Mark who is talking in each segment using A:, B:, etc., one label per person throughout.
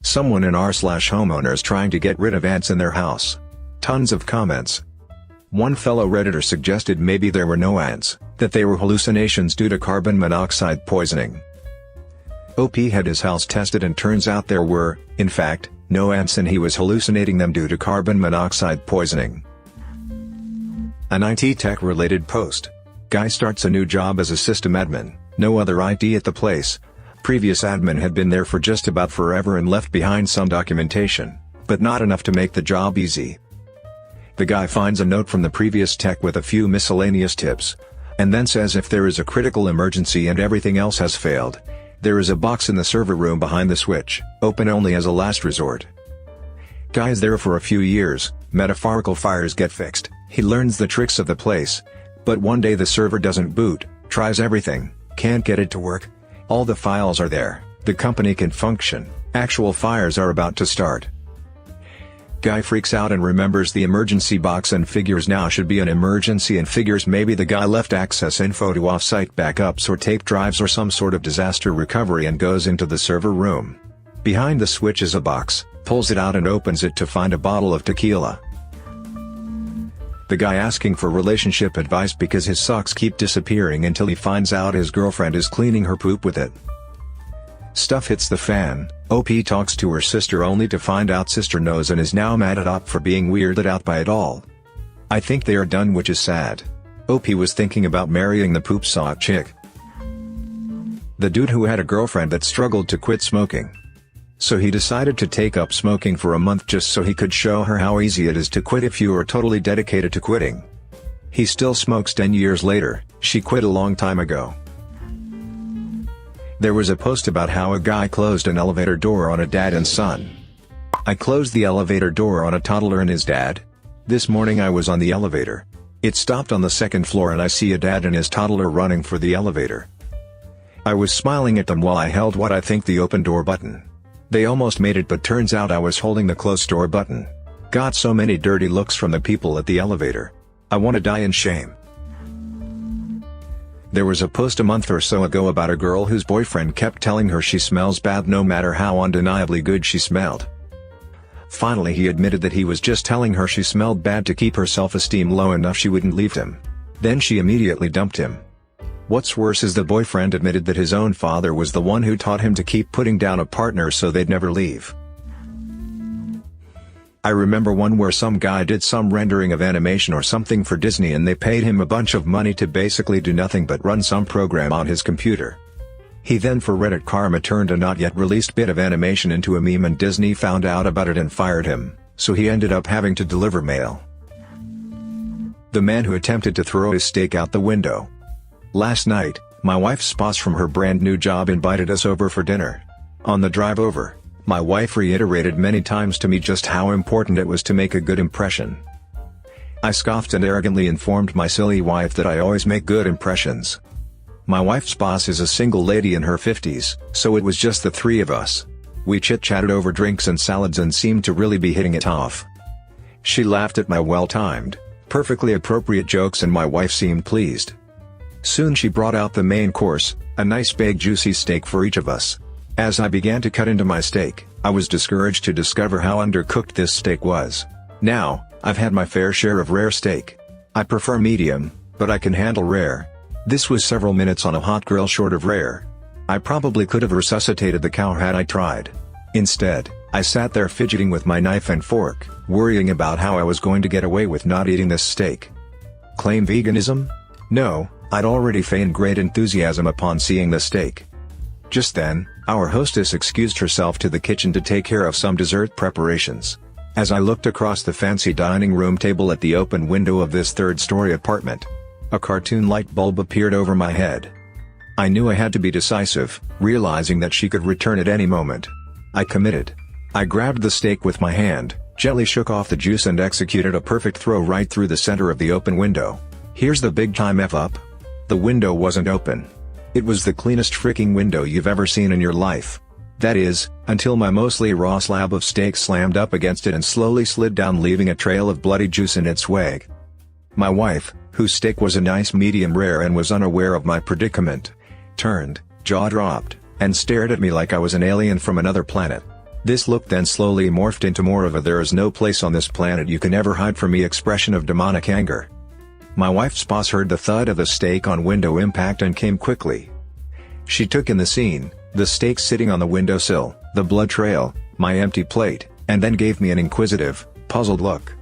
A: Someone in r/homeowners trying to get rid of ants in their house. Tons of comments. One fellow Redditor suggested maybe there were no ants, that they were hallucinations due to carbon monoxide poisoning. OP had his house tested and turns out there were, in fact, no ants and he was hallucinating them due to carbon monoxide poisoning. An IT tech related post. Guy starts a new job as a system admin, no other ID at the place. Previous admin had been there for just about forever and left behind some documentation, but not enough to make the job easy. The guy finds a note from the previous tech with a few miscellaneous tips, and then says if there is a critical emergency and everything else has failed, there is a box in the server room behind the switch, open only as a last resort. Guy is there for a few years, metaphorical fires get fixed, he learns the tricks of the place, but one day the server doesn't boot, tries everything, can't get it to work. All the files are there, the company can function, actual fires are about to start. Guy freaks out and remembers the emergency box and figures now should be an emergency and figures maybe the guy left access info to off-site backups or tape drives or some sort of disaster recovery and goes into the server room. Behind the switch is a box, pulls it out and opens it to find a bottle of tequila. The guy asking for relationship advice because his socks keep disappearing until he finds out his girlfriend is cleaning her poop with it. Stuff hits the fan. OP talks to her sister only to find out sister knows and is now mad at OP for being weirded out by it all. I think they are done, which is sad. OP was thinking about marrying the poop sock chick. The dude who had a girlfriend that struggled to quit smoking. So he decided to take up smoking for a month just so he could show her how easy it is to quit if you are totally dedicated to quitting. He still smokes 10 years later, she quit a long time ago. There was a post about how a guy closed an elevator door on a dad and son. I closed the elevator door on a toddler and his dad. This morning I was on the elevator. It stopped on the second floor and I see a dad and his toddler running for the elevator. I was smiling at them while I held what I think the open door button. They almost made it, but turns out I was holding the close door button. Got so many dirty looks from the people at the elevator. I want to die in shame. There was a post a month or so ago about a girl whose boyfriend kept telling her she smells bad no matter how undeniably good she smelled. Finally he admitted that he was just telling her she smelled bad to keep her self-esteem low enough she wouldn't leave him. Then she immediately dumped him. What's worse is the boyfriend admitted that his own father was the one who taught him to keep putting down a partner so they'd never leave. I remember one where some guy did some rendering of animation or something for Disney and they paid him a bunch of money to basically do nothing but run some program on his computer. He then for Reddit karma turned a not yet released bit of animation into a meme and Disney found out about it and fired him, so he ended up having to deliver mail. The man who attempted to throw his steak out the window. Last night, my wife's boss from her brand new job invited us over for dinner. On the drive over, my wife reiterated many times to me just how important it was to make a good impression. I scoffed and arrogantly informed my silly wife that I always make good impressions. My wife's boss is a single lady in her 50s, so it was just the three of us. We chit-chatted over drinks and salads and seemed to really be hitting it off. She laughed at my well-timed, perfectly appropriate jokes and my wife seemed pleased. Soon she brought out the main course, a nice big juicy steak for each of us. As I began to cut into my steak, I was discouraged to discover how undercooked this steak was. Now, I've had my fair share of rare steak. I prefer medium, but I can handle rare. This was several minutes on a hot grill short of rare. I probably could have resuscitated the cow had I tried. Instead, I sat there fidgeting with my knife and fork, worrying about how I was going to get away with not eating this steak. Claim veganism? No, I'd already feigned great enthusiasm upon seeing the steak. Just then, our hostess excused herself to the kitchen to take care of some dessert preparations. As I looked across the fancy dining room table at the open window of this third-story apartment, a cartoon light bulb appeared over my head. I knew I had to be decisive, realizing that she could return at any moment. I committed. I grabbed the steak with my hand, gently shook off the juice and executed a perfect throw right through the center of the open window. Here's the big-time F-up. The window wasn't open. It was the cleanest freaking window you've ever seen in your life. That is, until my mostly raw slab of steak slammed up against it and slowly slid down, leaving a trail of bloody juice in its wake. My wife, whose steak was a nice medium rare and was unaware of my predicament, turned, jaw dropped, and stared at me like I was an alien from another planet. This look then slowly morphed into more of a "there is no place on this planet you can ever hide from me" expression of demonic anger. My wife's boss heard the thud of the steak on window impact and came quickly. She took in the scene, the steak sitting on the windowsill, the blood trail, my empty plate, and then gave me an inquisitive, puzzled look.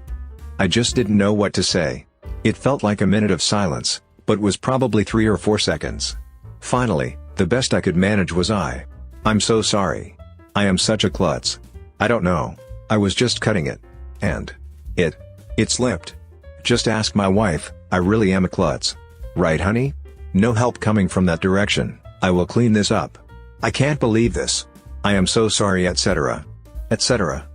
A: I just didn't know what to say. It felt like a minute of silence, but was probably 3 or 4 seconds. Finally, the best I could manage was "I'm so sorry. I am such a klutz. I don't know. I was just cutting it. And it slipped. Just ask my wife, I really am a klutz. Right, honey? No help coming from that direction. I will clean this up. I can't believe this. I am so sorry, etc. etc."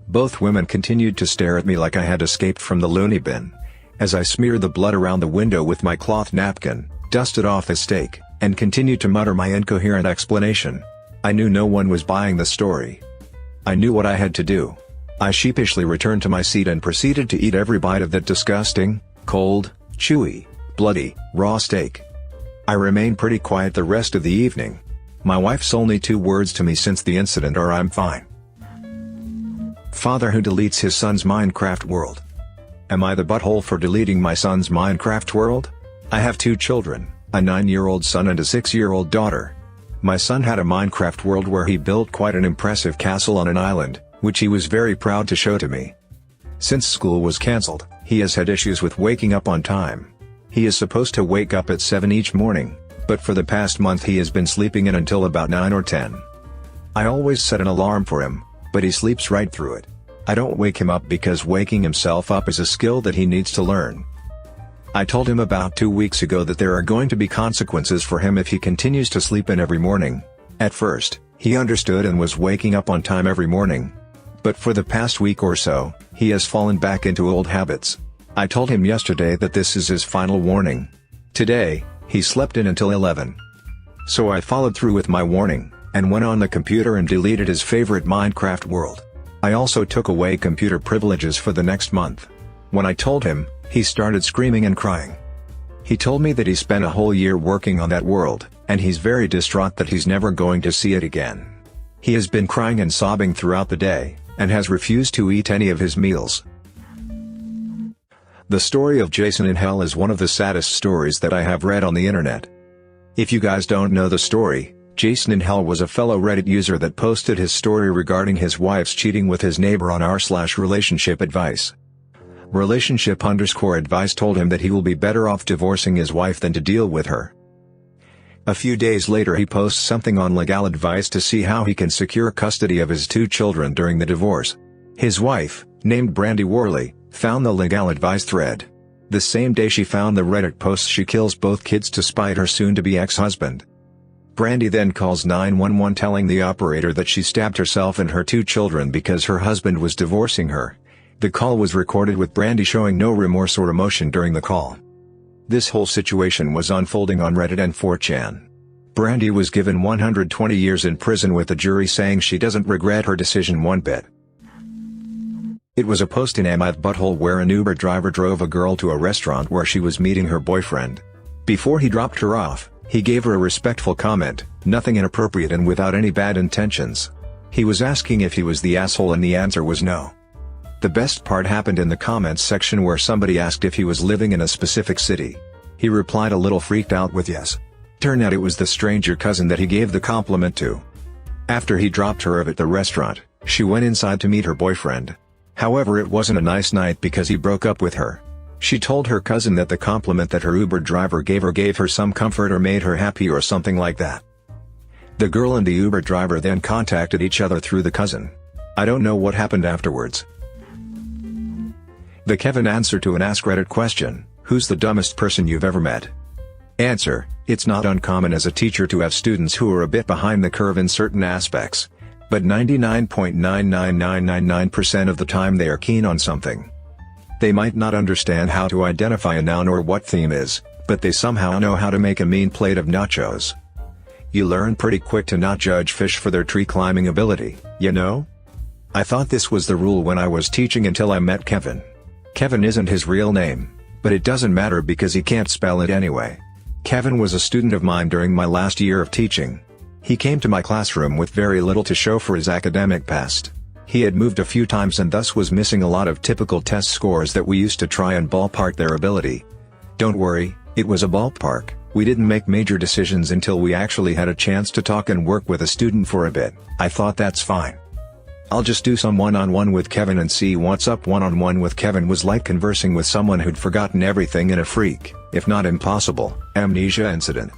A: Both women continued to stare at me like I had escaped from the loony bin. As I smeared the blood around the window with my cloth napkin, dusted off the steak, and continued to mutter my incoherent explanation. I knew no one was buying the story. I knew what I had to do. I sheepishly returned to my seat and proceeded to eat every bite of that disgusting, cold, chewy, bloody, raw steak. I remained pretty quiet the rest of the evening. My wife's only 2 words to me since the incident are "I'm fine." Father who deletes his son's Minecraft world. Am I the butthole for deleting my son's Minecraft world? I have 2 children, a 9-year-old son and a 6-year-old daughter. My son had a Minecraft world where he built quite an impressive castle on an island, which he was very proud to show to me. Since school was cancelled, he has had issues with waking up on time. He is supposed to wake up at 7 each morning, but for the past month he has been sleeping in until about 9 or 10. I always set an alarm for him, but he sleeps right through it. I don't wake him up because waking himself up is a skill that he needs to learn. I told him about 2 weeks ago that there are going to be consequences for him if he continues to sleep in every morning. At first, he understood and was waking up on time every morning. But for the past week or so, he has fallen back into old habits. I told him yesterday that this is his final warning. Today, he slept in until 11. So I followed through with my warning, and went on the computer and deleted his favorite Minecraft world. I also took away computer privileges for the next month. When I told him, he started screaming and crying. He told me that he spent a whole year working on that world, and he's very distraught that he's never going to see it again. He has been crying and sobbing throughout the day, and has refused to eat any of his meals. The story of Jason in Hell is one of the saddest stories that I have read on the internet. If you guys don't know the story, Jason in Hell was a fellow Reddit user that posted his story regarding his wife's cheating with his neighbor on r/relationship advice. Relationship_advice told him that he will be better off divorcing his wife than to deal with her. A few days later he posts something on legal advice to see how he can secure custody of his 2 children during the divorce. His wife, named Brandy Worley, found the legal advice thread. The same day she found the Reddit post, she kills both kids to spite her soon-to-be ex-husband. Brandy then calls 911 telling the operator that she stabbed herself and her 2 children because her husband was divorcing her. The call was recorded with Brandy showing no remorse or emotion during the call. This whole situation was unfolding on Reddit and 4chan. Brandy was given 120 years in prison with the jury saying she doesn't regret her decision one bit. It was a post in Am I the Butthole where an Uber driver drove a girl to a restaurant where she was meeting her boyfriend. Before he dropped her off, he gave her a respectful comment, nothing inappropriate and without any bad intentions. He was asking if he was the asshole and the answer was no. The best part happened in the comments section where somebody asked if he was living in a specific city. He replied a little freaked out with yes. Turned out it was the stranger cousin that he gave the compliment to. After he dropped her off at the restaurant, she went inside to meet her boyfriend. However, it wasn't a nice night because he broke up with her. She told her cousin that the compliment that her Uber driver gave her some comfort or made her happy or something like that. The girl and the Uber driver then contacted each other through the cousin. I don't know what happened afterwards. The Kevin answer to an Askreddit question: who's the dumbest person you've ever met? Answer: it's not uncommon as a teacher to have students who are a bit behind the curve in certain aspects, but 99.99999% of the time they are keen on something. They might not understand how to identify a noun or what theme is, but they somehow know how to make a mean plate of nachos. You learn pretty quick to not judge fish for their tree climbing ability, you know? I thought this was the rule when I was teaching until I met Kevin. Kevin isn't his real name, but it doesn't matter because he can't spell it anyway. Kevin was a student of mine during my last year of teaching. He came to my classroom with very little to show for his academic past. He had moved a few times and thus was missing a lot of typical test scores that we used to try and ballpark their ability. Don't worry, it was a ballpark. We didn't make major decisions until we actually had a chance to talk and work with a student for a bit. I thought that's fine. I'll just do some one-on-one with Kevin and see what's up. One-on-one with Kevin was like conversing with someone who'd forgotten everything in a freak, if not impossible, amnesia incident.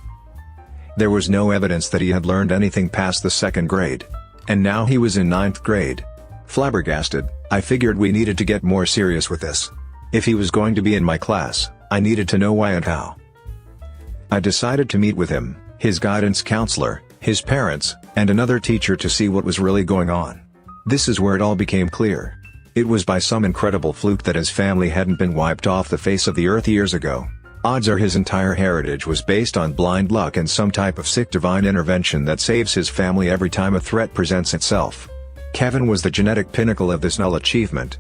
A: There was no evidence that he had learned anything past the 2nd grade. And now he was in 9th grade. Flabbergasted, I figured we needed to get more serious with this. If he was going to be in my class, I needed to know why and how. I decided to meet with him, his guidance counselor, his parents, and another teacher to see what was really going on. This is where it all became clear. It was by some incredible fluke that his family hadn't been wiped off the face of the earth years ago. Odds are his entire heritage was based on blind luck and some type of sick divine intervention that saves his family every time a threat presents itself. Kevin was the genetic pinnacle of this null achievement.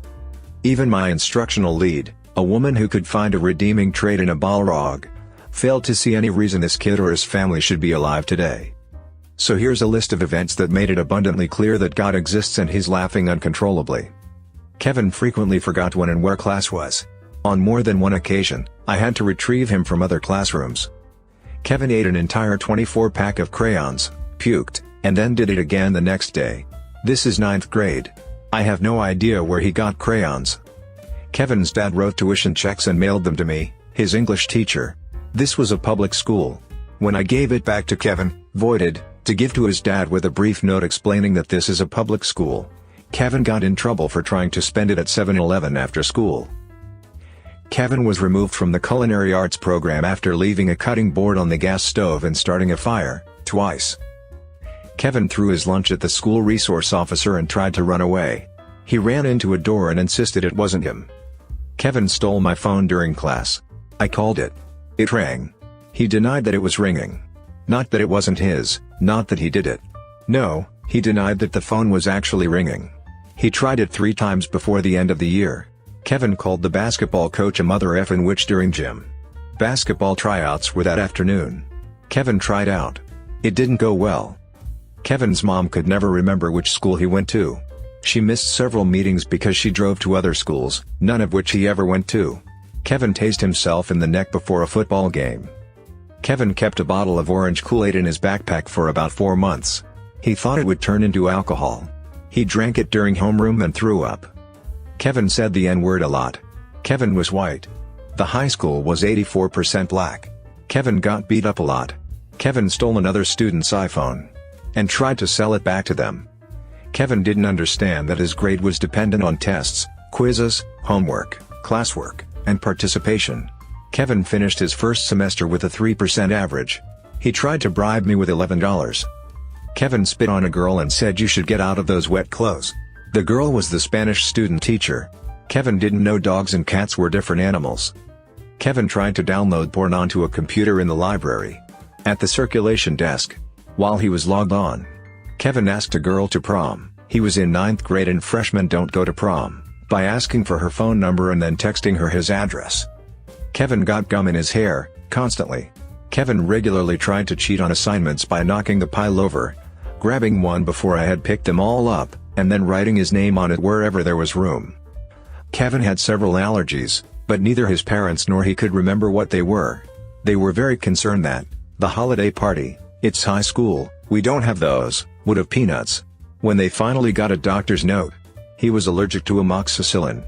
A: Even my instructional lead, a woman who could find a redeeming trait in a Balrog, failed to see any reason this kid or his family should be alive today. So here's a list of events that made it abundantly clear that God exists, and he's laughing uncontrollably. Kevin frequently forgot when and where class was. On more than one occasion, I had to retrieve him from other classrooms. Kevin ate an entire 24-pack of crayons, puked, and then did it again the next day. This is 9th grade. I have no idea where he got crayons. Kevin's dad wrote tuition checks and mailed them to me, his English teacher. This was a public school. When I gave it back to Kevin, voided, to give to his dad with a brief note explaining that this is a public school, Kevin got in trouble for trying to spend it at 7-Eleven after school. Kevin was removed from the culinary arts program after leaving a cutting board on the gas stove and starting a fire, twice. Kevin threw his lunch at the school resource officer and tried to run away. He ran into a door and insisted it wasn't him. Kevin stole my phone during class. I called it. It rang. He denied that it was ringing. Not that it wasn't his, not that he did it. No, he denied that the phone was actually ringing. He tried it 3 times before the end of the year. Kevin called the basketball coach a mother effing witch during gym. Basketball tryouts were that afternoon. Kevin tried out. It didn't go well. Kevin's mom could never remember which school he went to. She missed several meetings because she drove to other schools, none of which he ever went to. Kevin tased himself in the neck before a football game. Kevin kept a bottle of orange Kool-Aid in his backpack for about 4 months. He thought it would turn into alcohol. He drank it during homeroom and threw up. Kevin said the N-word a lot. Kevin was white. The high school was 84% black. Kevin got beat up a lot. Kevin stole another student's iPhone and tried to sell it back to them. Kevin didn't understand that his grade was dependent on tests, quizzes, homework, classwork, and participation. Kevin finished his first semester with a 3% average. He tried to bribe me with $11. Kevin spit on a girl and said you should get out of those wet clothes. The girl was the Spanish student teacher. Kevin didn't know dogs and cats were different animals. Kevin tried to download porn onto a computer in the library. At the circulation desk, while he was logged on, Kevin asked a girl to prom. He was in 9th grade and freshmen don't go to prom, by asking for her phone number and then texting her his address. Kevin got gum in his hair, constantly. Kevin regularly tried to cheat on assignments by knocking the pile over, grabbing one before I had picked them all up, and then writing his name on it wherever there was room. Kevin had several allergies, but neither his parents nor he could remember what they were. They were very concerned that, the holiday party, it's high school, we don't have those, would have peanuts. When they finally got a doctor's note, he was allergic to amoxicillin.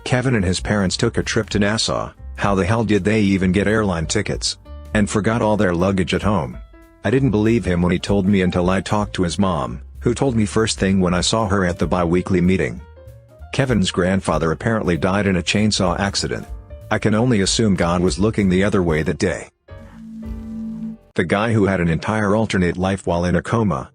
A: Kevin and his parents took a trip to Nassau. How the hell did they even get airline tickets? And forgot all their luggage at home. I didn't believe him when he told me until I talked to his mom, who told me first thing when I saw her at the bi-weekly meeting. Kevin's grandfather apparently died in a chainsaw accident. I can only assume God was looking the other way that day. The guy who had an entire alternate life while in a coma.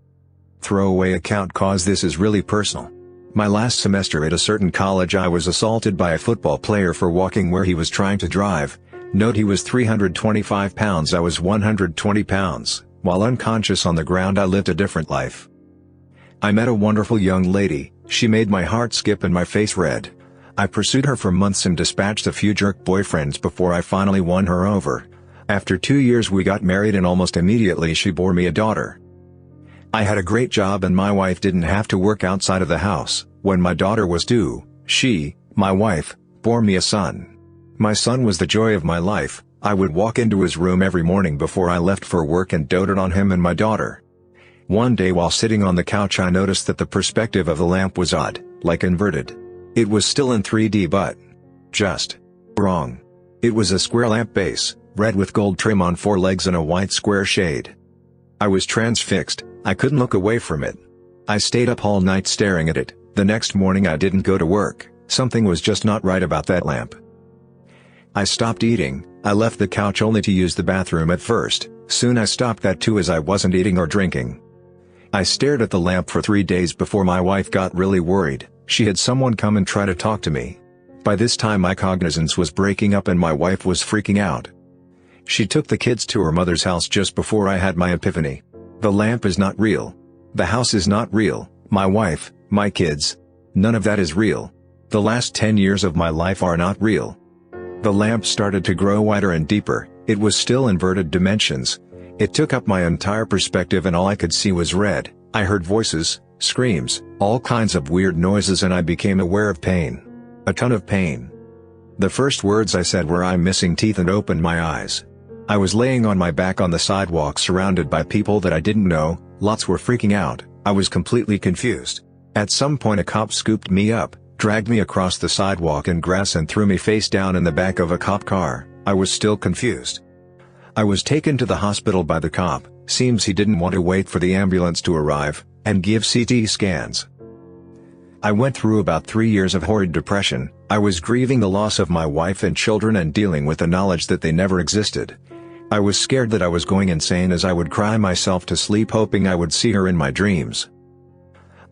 A: Throwaway account cause this is really personal. My last semester at a certain college I was assaulted by a football player for walking where he was trying to drive. Note he was 325 pounds, I was 120 pounds. While unconscious on the ground I lived a different life. I met a wonderful young lady, she made my heart skip and my face red. I pursued her for months and dispatched a few jerk boyfriends before I finally won her over. After 2 years we got married and almost immediately she bore me a daughter. I had a great job and my wife didn't have to work outside of the house. When my daughter was due, she, my wife, bore me a son. My son was the joy of my life. I would walk into his room every morning before I left for work and doted on him and my daughter. One day while sitting on the couch I noticed that the perspective of the lamp was odd, like inverted. It was still in 3D but just wrong. It was a square lamp base, red with gold trim on 4 legs and a white square shade. I was transfixed. I couldn't look away from it. I stayed up all night staring at it. The next morning I didn't go to work. Something was just not right about that lamp. I stopped eating. I left the couch only to use the bathroom at first. Soon I stopped that too as I wasn't eating or drinking. I stared at the lamp for 3 days before my wife got really worried. She had someone come and try to talk to me. By this time my cognizance was breaking up and my wife was freaking out. She took the kids to her mother's house just before I had my epiphany. The lamp is not real. The house is not real. My wife, my kids. None of that is real. The last 10 years of my life are not real. The lamp started to grow wider and deeper. It was still inverted dimensions. It took up my entire perspective and all I could see was red. I heard voices, screams, all kinds of weird noises and I became aware of pain. A ton of pain. The first words I said were "I'm missing teeth" and opened my eyes. I was laying on my back on the sidewalk surrounded by people that I didn't know. Lots were freaking out. I was completely confused. At some point a cop scooped me up, dragged me across the sidewalk in grass and threw me face down in the back of a cop car. I was still confused. I was taken to the hospital by the cop. Seems he didn't want to wait for the ambulance to arrive and give CT scans. I went through about 3 years of horrid depression. I was grieving the loss of my wife and children and dealing with the knowledge that they never existed. I was scared that I was going insane as I would cry myself to sleep hoping I would see her in my dreams.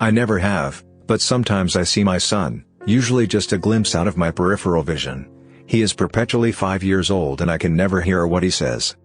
A: I never have, but sometimes I see my son, usually just a glimpse out of my peripheral vision. He is perpetually 5 years old and I can never hear what he says.